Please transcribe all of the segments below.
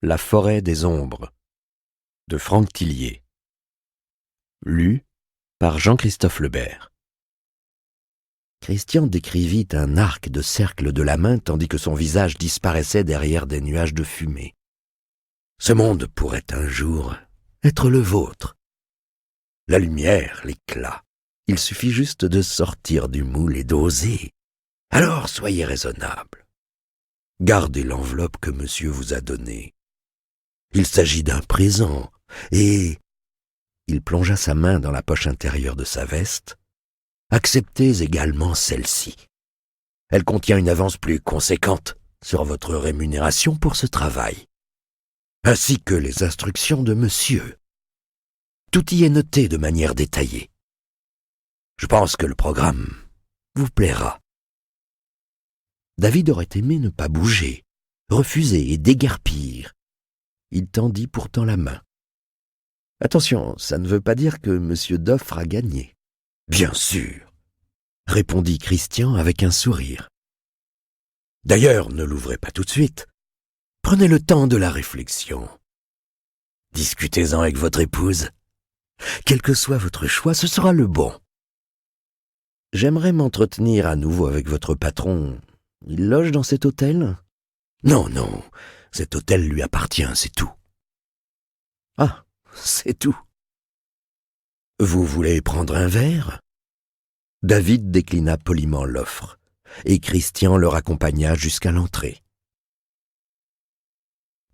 La forêt des ombres de Franck Tillier. Lu par Jean-Christophe Lebert. Christian décrivit un arc de cercle de la main tandis que son visage disparaissait derrière des nuages de fumée. Ce monde pourrait un jour être le vôtre. La lumière, l'éclat. Il suffit juste de sortir du moule et d'oser. Alors soyez raisonnable. Gardez l'enveloppe que monsieur vous a donnée. Il s'agit d'un présent, et... Il plongea sa main dans la poche intérieure de sa veste. Acceptez également celle-ci. Elle contient une avance plus conséquente sur votre rémunération pour ce travail, ainsi que les instructions de monsieur. Tout y est noté de manière détaillée. Je pense que le programme vous plaira. David aurait aimé ne pas bouger, refuser et déguerpir. Il tendit pourtant la main. « Attention, ça ne veut pas dire que M. Doffre a gagné. »« Bien sûr, » répondit Christian avec un sourire. « D'ailleurs, ne l'ouvrez pas tout de suite. Prenez le temps de la réflexion. Discutez-en avec votre épouse. Quel que soit votre choix, ce sera le bon. J'aimerais m'entretenir à nouveau avec votre patron. Il loge dans cet hôtel ? » ?»« Non, non, cet hôtel lui appartient, c'est tout. » »« Ah, c'est tout. Vous voulez prendre un verre ?» David déclina poliment l'offre, et Christian le raccompagna jusqu'à l'entrée.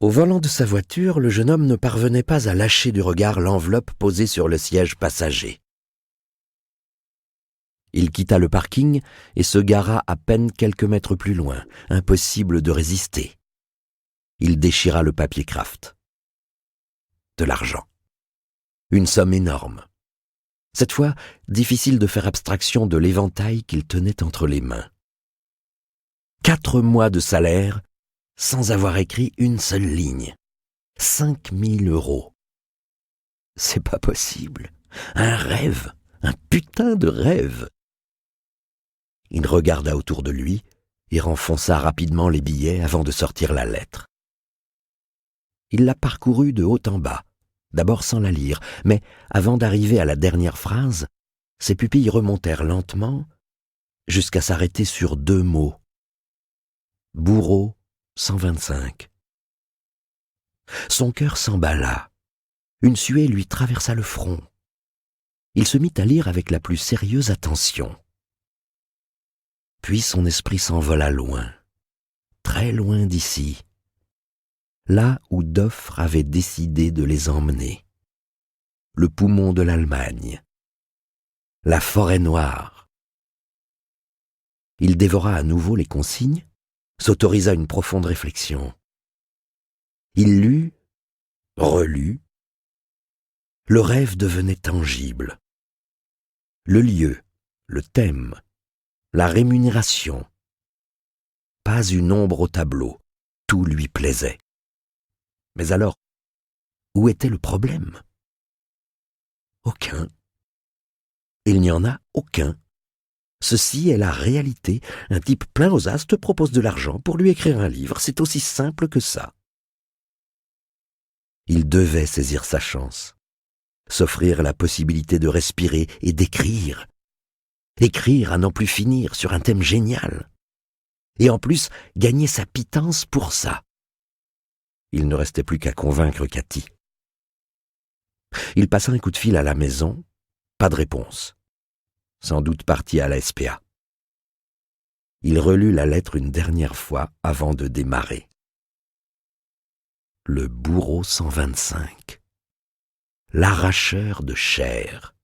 Au volant de sa voiture, le jeune homme ne parvenait pas à lâcher du regard l'enveloppe posée sur le siège passager. Il quitta le parking et se gara à peine quelques mètres plus loin, impossible de résister. Il déchira le papier kraft. De l'argent. Une somme énorme. Cette fois, difficile de faire abstraction de l'éventail qu'il tenait entre les mains. 4 mois de salaire, sans avoir écrit une seule ligne. 5 000 €. C'est pas possible. Un rêve, un putain de rêve. Il regarda autour de lui et renfonça rapidement les billets avant de sortir la lettre. Il la parcourut de haut en bas, d'abord sans la lire, mais avant d'arriver à la dernière phrase, ses pupilles remontèrent lentement jusqu'à s'arrêter sur 2 mots. Bourreau 125. Son cœur s'emballa. Une suée lui traversa le front. Il se mit à lire avec la plus sérieuse attention. Puis son esprit s'envola loin, très loin d'ici, là où Doffre avait décidé de les emmener. Le poumon de l'Allemagne, la forêt noire. Il dévora à nouveau les consignes, s'autorisa une profonde réflexion. Il lut, relut. Le rêve devenait tangible. Le lieu, le thème, la rémunération. Pas une ombre au tableau, tout lui plaisait. Mais alors, où était le problème ? Aucun. Il n'y en a aucun. Ceci est la réalité. Un type plein aux as te propose de l'argent pour lui écrire un livre. C'est aussi simple que ça. Il devait saisir sa chance, s'offrir la possibilité de respirer et d'écrire. Écrire à n'en plus finir sur un thème génial. Et en plus, gagner sa pitance pour ça. Il ne restait plus qu'à convaincre Cathy. Il passa un coup de fil à la maison, pas de réponse. Sans doute parti à la SPA. Il relut la lettre une dernière fois avant de démarrer. Le bourreau 125. L'arracheur de chair.